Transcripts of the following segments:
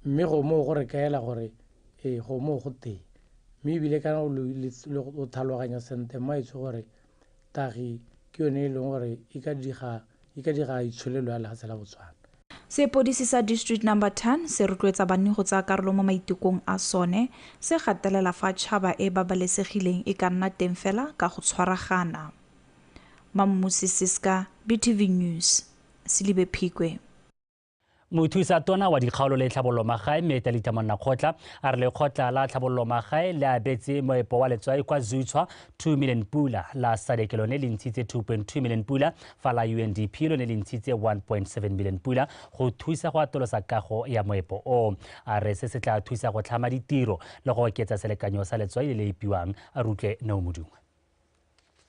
mme go mo go re kaela gore go mo go teng mme ebile kana o thaloganya sente maitsho gore tagi ke yone e leng gore e ka diga itsholelo ya lefatshe la Botswana. Sepodisi sa District Number 10 se rotloetsa banni go tsaya karolo mo maitekong a sone, se gatelela fa tšhaba e babalesegileng e ka nna teng fela ka go tshwaragana. Mammusi Siska, BTV News, Silibe Phikwe. Mothusa tona wa dikgaolo le tlhabololo magae Metalita Monnakgotla a re lekgotla la tlhabololo magae le abetse moepo wa letswai kwa Zutswa 2 million pula, la SADC lone le ntshitse 2.2 million pula, fa la UNDP lone le ntshitse 1.7 million pula go thusa go atolosa kago ya moepo o. A re se se tla thusa go tlhama ditiro le go oketsa selekanyo sa letswai le le ipiwang. A rutle Neo Modungwa.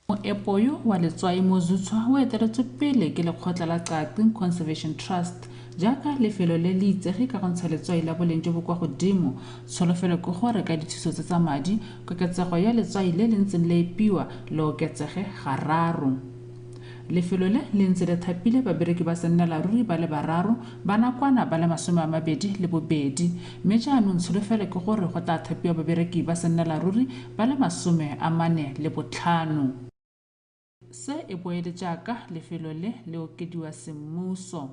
Moepo yo wa letswai mo Zutswa o eteletswe pele ke lekgotla la Dikgang Conservation Trust jaaka lefelo le le itsege ka go ntsha letswai la boleng jo bo kwa godimo. Tsholofelo ke gore ka dithuso tsa madi koketsego ya letswai le le ntseng le ipiwa le oketsege gararo. Lefelo le ntse le thapile babereki ba sennalaruri ba le bararo ba nakwana ba le 22 mme jaanong tsholofelo ke gore go tla thapiwa babereki ba sennalaruri ba le 45. Se e boele jaaka lefelo le okediwa semmuso.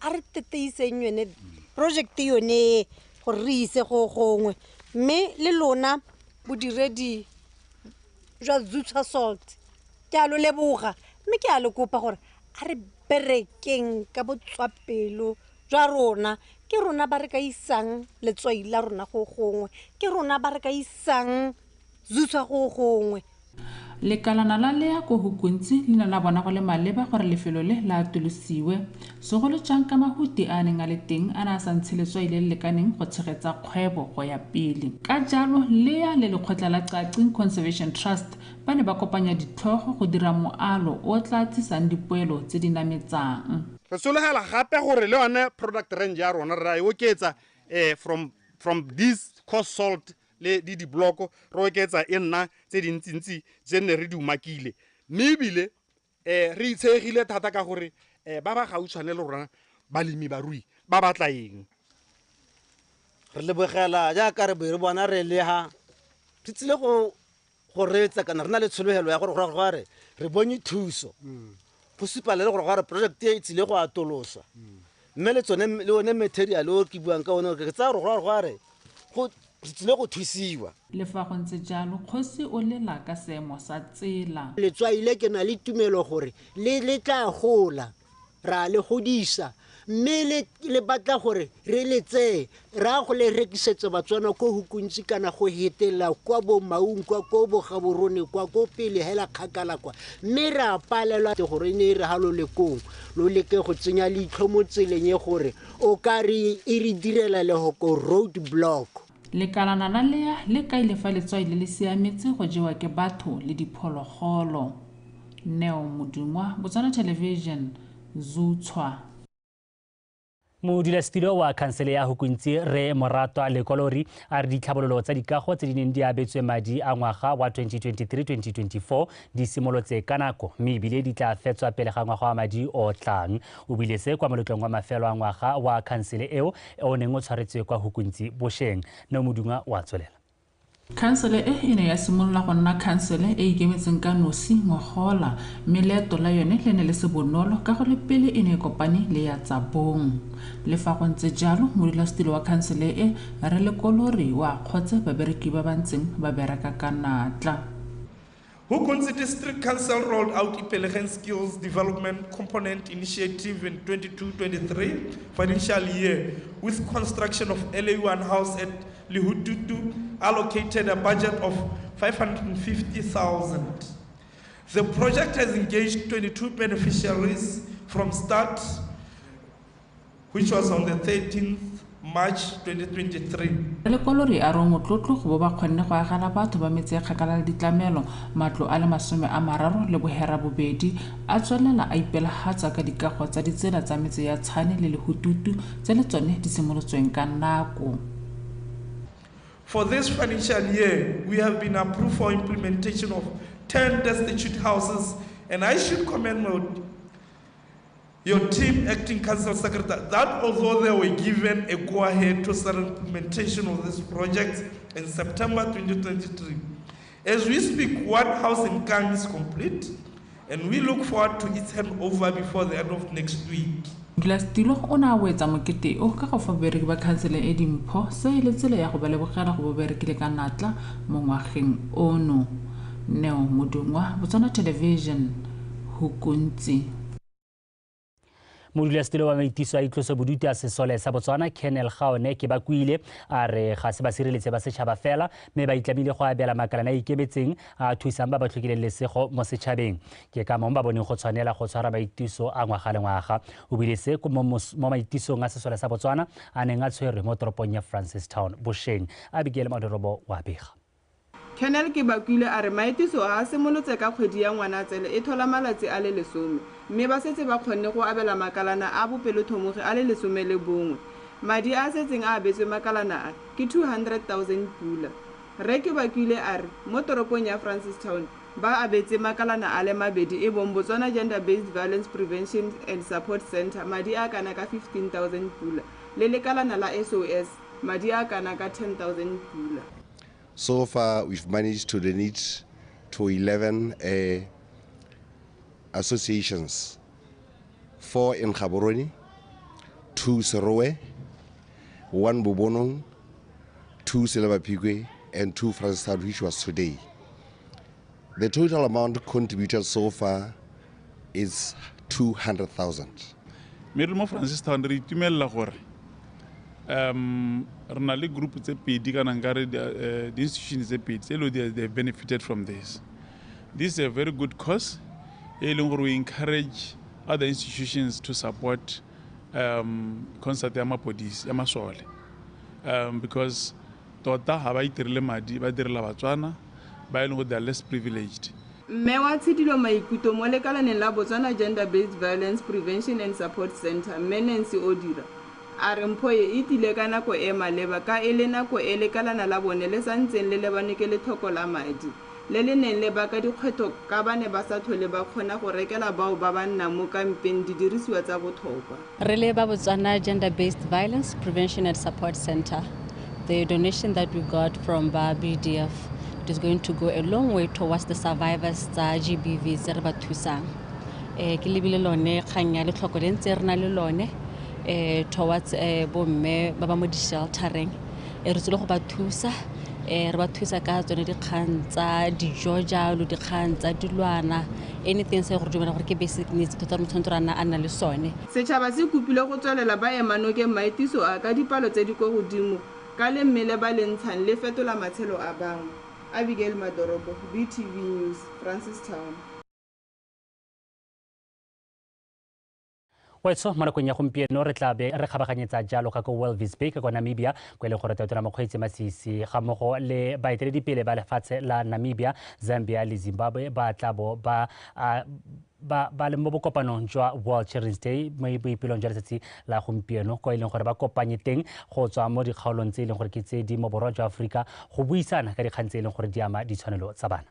A re teteiseng yone project yone go re ise go gongwe mme le lona bodiredi jwa Zutswa Salt ke a lo leboga mme ke a le kopa gore a re berekeng ka botswapelo jwa rona ke rona ba re ka isang letswai la rona go gongwe ke rona ba re ka isang Zutswa go gongwe. Lekalana la lea ko hukuntsi lena la bona go le maleba gore lefelo le la atolosiwe segolo jang ka mahuti a neng a le teng a na sa ntshe letswai le lekaneng go tshegetsa kgwebo go ya pele. Ka jalo lea le lekgotla la Dikgang Conservation Trust ba ne ba kopanya ditlhogo go dira moalo o tla tlisang dipoelo tse di nametsang. Re sologela gape gore le yone product range ya rona ra e oketsa from this coast salt le di bloko ro oketsa e nna tse dintsintsi tse ne re di umakile mme ebile re itshegile thata ka gore ba ba gautshwane le rona balemi barui ba batla eng. Re lebogela jaaka re be re bona re le ha re tsile go retsa kana re na le tshologelo ya gore re bone thuso BOSUPA le gore project e tsile go atolosa mme le tsone le one material o ke buang ka one ke tsa gore go tsile go thusiwa. Le fa go ntse jalo kgosi o lela ka seemo sa tsela. Letswai le ke na le tumelo gore le tla gola ra le godisa mme le batla gore re letse ra go le rekisetse Batswana ko hukuntsi kana go hetela kwa bo Maung kwa go bo Gaborone kwa go pele hela kgakala kwa mme ra palelwa gore ne re halo le kong lo leke go tsenya leitlho mo tseleng ye gore o ka re e re direla le go road block. Lekalana la lea le ka ile fa letswai le siametse go jewa ke batho le diphologolo. Neo Modungwa, BOTSWANA Television, Zutswa. Modulasetulo wa khansele ya hukuntsi re Moratwa Lekolori a re ditlhabololo tsa dikago tse di neng di abetswe madi a ngwaga wa 2023-2024 di simolotse ka nako mme ebile di tla fetswa pele ga ngwaga wa madi o tlang. O bile se kwa moletlong wa mafelo a ngwaga wa khansele eo o neng o tshwaretswe kwa hukuntsi Bosheng. Neo Modungwa wa tswelela. Khansele e ne ya simolola go nna khansele e ikemetseng ka nosi ngogola mme leeto la yone le ne le se bonolo ka go le pele e ne kopane le ya tsa bong. Le fa go ntse jalo modulasetulo wa khansele e re Lekolori wa kgotse babereki ba ba ntseng ba bereka ka natla. Hukuntsi District Council rolled out Ipelegen Skills Development Component Initiative in 22-23 financial year with construction of LA1 house at Lihututu allocated a budget of 550,000. The project has engaged 22 beneficiaries from start, which was on the 13th March 2023. Lekolori a re motlotlo go ba kgonne go agala batho ba metse kgakala le ditlamelo matlo a le 30 le bohera bobedi a tswelela a ipelahatsa ka dikago tsa ditsela tsa metse ya Tshane le Lehututu tse le tsone di simolotsweng ka nako. For this financial year, we have been approved for implementation of 10 destitute houses, and I should commend your team, acting council secretary, that although they were given a go-ahead to start implementation of this project in September 2023, as we speak, one house in Kang is complete, and we look forward to its handover before the end of next week. Glastilo o na wetsa mokete o ka go fa bereki ba council e dimpho se le tsela ya go ba lebogela go berekile ka natla mo ngwageng ono. Neo Modungwa, Botswana Television, Hukuntsi. Modulasetilo wa maitiso a itloso bodutu a sesole sa Botswana Kennel Gaone ke ba kuile a re ga se ba sireletse ba setšhaba fela mme ba itlamile go abela makalana a ikemetseng a thusang ba ba tlhokileng lesego mo setšhabeng ke ka mong ba boneng go tshwanela go tshwara maitiso a ngwaga le ngwaga o bile se mo maitisong a sesole sa Botswana a neng a tshwerwe mo toropong ya Francistown Bosheng Abigail Madorobo wa bega. Kennel ke bakwile a re maitiso a simolotse ka kgwedi ya Ngwanatsele e thola malatsi a le 10 mme ba setse ba kgonne go abela makalana a bopelothomogi a le 11 madi a setseng a abetswe makalana a ke 200,000 pula re ke bakwile a re mo toropong ya Francistown ba abetse makalana a le mabedi e bong Botswana Gender Based Violence Prevention and Support Center madi a kana ka 15,000 pula le lekalana la SOS madi a kana ka 10,000 pula. So far, we've managed to donate to 11 associations, 4 in Gaborone, 2 Serowe, 1 Bobonong, 2 Silabapigwe, and 2 Francistown, which was today. The total amount contributed so far is 200,000. Merimo Francistown ritumella gore rena le group tse pedi kana ngare the institutions tse pedi they benefited from this. This is a very good cause. We encourage other institutions to support concert ya mapodisi ya masole because tota ha ba itirile madi ba direla Batswana ba ile go they are less privileged. Mme wa tshidilo maikuto mo lekalaneng la Botswana Gender Based Violence Prevention and Support Center Menensi Odira a re mpho e tile ka nako e maleba ka ele nako e lekalana la bone le santseng le lebane ke le tlhoko la madi le le neng le baka dikgwetho ka bane ba sa tlhole ba kgona go rekela bao ba ba nna mo kampeng di dirisiwa tsa botlhokwa. Re le ba Botswana Gender Based Violence Prevention and Support Center, the donation that we got from BDF is going to go a long way towards the survivors tsa GBV tse re ba thusang ke lebile lone kgang ya le tlhoko le ntse re na le lone towards bomme ba ba mo di sheltering re tsile go ba thusa re ba thusa ka tsone dikgang tsa dijo jalo dikgang tsa dilwana anything se go dumela gore ke basic needs tota mo tshwantsana a nna le sone. Setšhaba se kupile go tswelela ba emanoke maitiso a ka dipalo tse di go godimo ka le mmele ba le ntshang le fetola matshelo a bangwe. Abigail Madorobo, BTV News, Francistown. Wetso mo nakong ya gompieno re tla be re kgabaganyetsa jalo ka go Walvis Bay ka kwa Namibia kwa le gore tatona mokgweetsi masisi ga mogo le baeteledipele ba lefatshe la Namibia, Zambia le Zimbabwe ba tla bo ba le mo bokopanong jwa World Children's Day mo boipelong jwa letsatsi la gompieno kwa ileng gore ba kopanye teng go tswa mo dikgaolong tse e leng gore ke tse di mo borwa jwa Aforika go buisana ka dikgang tse e leng gore di ama ditshwanelo tsa bana.